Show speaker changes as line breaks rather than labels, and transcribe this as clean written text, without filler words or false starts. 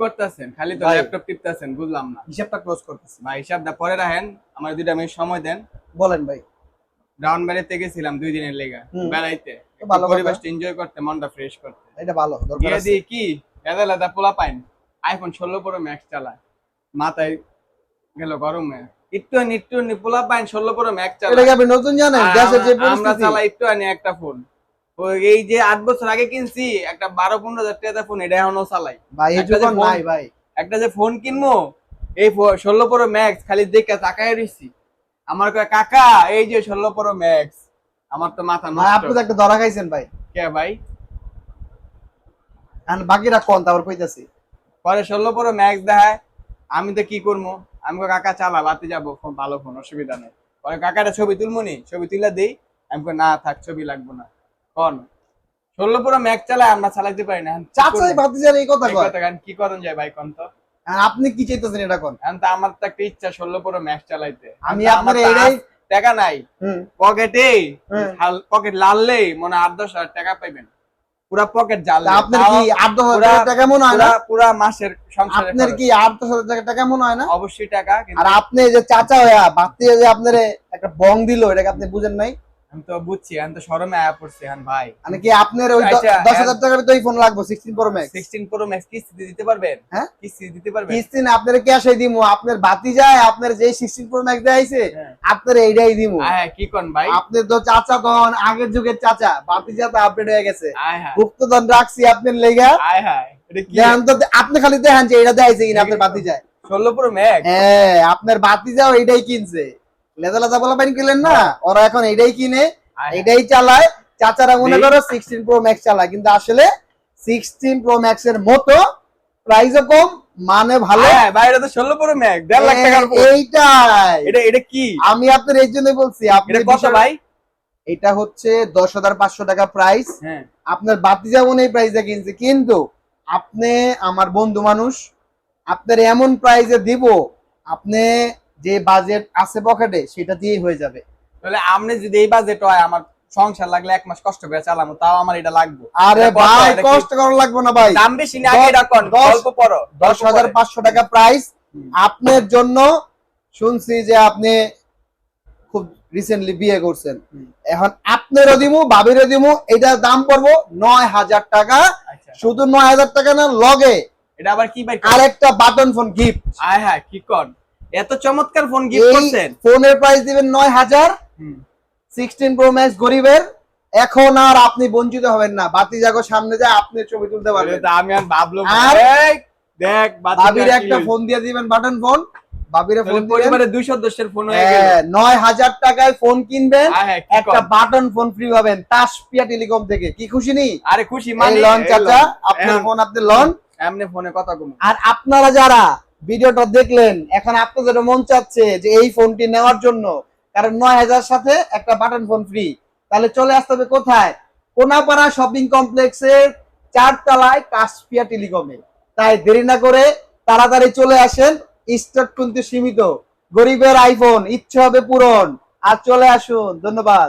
করতেছেন খালি তো
ভাই।
ল্যাপটপ টিপতেছেন, বুঝলাম না
হিসাবটা ক্লোজ করতেছি।
ভাই। হিসাবটা পরে রাখেন, আমার 2টা মিনিট সময় দেন।
বলেন ভাই।
ব্রাউন বেড়াইতে গেছিলাম 2 দিনের লেগা,
হুম।
বেড়াইতে
তো ভালো কথা।
পরিবেশটা এনজয় করতে, মনটা ফ্রেশ করতে।
এটা ভালো, দরকার
গিয়ে
আছে।
দিই কি এদা লেদা পোলা পাইন আইফোন 16 প্রো ম্যাক্স চালায়, মাথায় গেল গরমে। একটু পোলা পাইন 16 প্রো ম্যাক্স
এটা
চালায়।
কি আপনি নতুন জানেন? দেশের যে
আমরা
পরিস্থিতি।
চালাই একটু আনি একটা ফোন, ওই এই যে 8 বছর আগে কিনছি একটা 12-15 হাজার টাকা ফোন, এটা এখনো চালাই।
ভাই
একটা যে
এইটুকুন
ফোন,
নাই ভাই।
একটা যে ফোন কিনবো, এই 16 প্রো ম্যাক্স খালি দেখে তাকায় রইছি। আমার কয় কাকা এই যে 16 প্রো ম্যাক্স, আমার তো মাথা
ভাই
নষ্ট।
আপনি তো একটা ধরা খাইছেন ভাই।
কে ভাই?
আর বাকিরা কোন তারপর কইতাছি।
পরে 16 প্রো ম্যাক্স দেখায়, আমি তো কি করবো, আমি কই কাকা চালা বাতি যাবো, ফোন ভালো ফোন, অসুবিধা নেই। পরে কাকাটা ছবি তুলমুনি, ছবি তুলে দেই। আমি কই না থাক, ছবি লাগবো না। কোন 16 প্রো ম্যাক্স চালায় আমরা চালাইতে পারি না,
চাচাই ভাতিজার এই কথা কয়।
কি করুন যায় ভাই কোন তো?
আর আপনি কি চাইতেছেন এটা কোন?
এখন তো আমার তো একটা ইচ্ছা 16 প্রো ম্যাক্স চালাইতে।
আমি
এখন তো
আপনার
আমার তো
এটাই।
টাকা নাই
হুম।
পকেটে,
হুম।
পকেট লাললেই মনে 8-10 হাজার টাকা পাইবেন, পুরা পকেট জাল।
তা আপনার কি 8-10 হাজার টাকা মনে হয় না?
পুরা মাসের সংসারের
আপনার
খরচ।
কি 8-10 হাজার টাকা মনে হয় না?
অবশ্যই টাকা,
আর
কিন্তু
আপনি যে চাচা হইয়া বাতিজা যে আপনার একটা বং দিল, এটাকে আপনি বুঝেন নাই?
আমি তো বুঝছি, আমি তো শরমে আয়া পড়ছি এখন ভাই।
মানে কি আপনার ওই
আচ্ছা,
10,000 টাকার তো এই ফোন লাগবে 16 প্রো ম্যাক্স।
16 প্রো ম্যাক্স কিস্তি দিতে পারবেন?
হ্যাঁ,
কিস্তি দিতে পারবেন?
কিস্তি না, আপনার ক্যাশে দিমু। আপনার ভাতিজায় আপনার যে 16 প্রো ম্যাক্স দেখাইছে,
হ্যাঁ।
আপনার এইটাই দিমু।
হ্যাঁ কি কোন ভাই?
আপনার তো চাচা তখন আগের যুগের চাচা, ভাতিজা তো আপডেট হয়ে গেছে।
আয় হায়
গুপ্তধন রাখছি আপনার লেগা।
আয় হায়, এটা কি
দেখেন তো, আপনি খালি দেখেন যে এটা দেখাইছে কিনা আপনার ভাতিজায়।
16 প্রো ম্যাক্স?
হ্যাঁ, আপনার ভাতিজাও এইটাই কিনছে। লেদা লেদা বলা পানি কিনলেন না, ওরা এখন এইটাই কিনে,
আয়
এটাই চালায়। চাচারা মনে করো 16 প্রো ম্যাক্স চালায়, কিন্তু আসলে 16 প্রো ম্যাক্স এর মতো প্রাইসও কম, মানে ভালো।
হ্যাঁ ভাই, এটা তো 16 প্রো ম্যাক্স 1.5 লাখ টাকার ফোন।
এইটাই
এটা কি?
আমি আপনার এই জন্যই বলছি। আপনি
এটা কত ভাই?
এটা হচ্ছে 10,500 টাকা প্রাইস।
হ্যাঁ।
আপনার বাতিজা মনে এই প্রাইসে কিনছে, কিন্তু আপনি আমার বন্ধু মানুষ, আপনার এমন প্রাইসে দিব, আপনি যে বাজেট আছে পকেটে সেটা দিয়েই হয়ে যাবে।
তাহলে আপনি যদি এই বাজেট হয়, আমার সংসার লাগলে 1 মাস কষ্ট করে চালামু, তাও আমার এটা লাগবে।
আরে
এটা কত?
ভাই
এটা কি
কষ্ট করা লাগবে না ভাই।
দাম বেশি না? আগে এটা কোন গল্প পড়ো।
10,500 টাকা প্রাইস আপনার জন্য। শুনছি যে আপনি খুব রিসেন্টলি বিয়ে করছেন, এখন আপনারও দিমু ভাবিরও দিমু। এটার দাম পড়বো 9,000 টাকা।
আচ্ছা,
শুধু 9,000 টাকা না, লগে
এটা আবার কি ভাই?
আরেকটা বাটন ফোন গিফট।
আয় হ্যাঁ কি কোন, এত চমৎকার ফোন গিফট
এই
করছেন।
ফোনের প্রাইস দিবেন 9,000। 16 প্রো ম্যাক্স গরিবের। এখন আর আপনি বঞ্চিত হবেন না, বাতিজাগো সামনে যায় আপনি ছবি তুলতে পারবেন।
এটা আমি আর ভাবলাম,
আর
এই দেখ
ভাবির একটা ফোন দিয়ে দিবেন, বাটন ফোন। ভাবিরে ফোন দিবেন।
পরিবারে 2 সদস্যের ফোন হয়ে গেল।
9,000 টাকায় ফোন কিনবেন,
আয় হ্যাঁ, কি
একটা
কন?
বাটন ফোন ফ্রি পাবেন তাসপিয়া টেলিকম থেকে। কি খুশি নি?
আরে খুশি
এই
মানে
লন
এই
চাচা,
লন।
আপনার
এখন
ফোন আপনি লন।
এমনি ফোনে কথা কম।
আর আপনারা যারা ভিডিওটা দেখলেন, এখন আপনাদের মন চাচ্ছে যে এই ফোনটি নেওয়ার জন্য, কারণ 9,000 সাথে একটা বাটন ফোন ফ্রি, তাহলে চলে আসতে হবে কোথায়? কোনাপাড়া শপিং কমপ্লেক্সের 4 তলায় কাশপিয়া টেলিকমে। তাই দেরি না করে তাড়াতাড়ি চলে আসেন, স্টক কিন্তু সীমিত। গরিবের আইফোন, ইচ্ছে হবে পূরণ। আর চলে আসুন, ধন্যবাদ।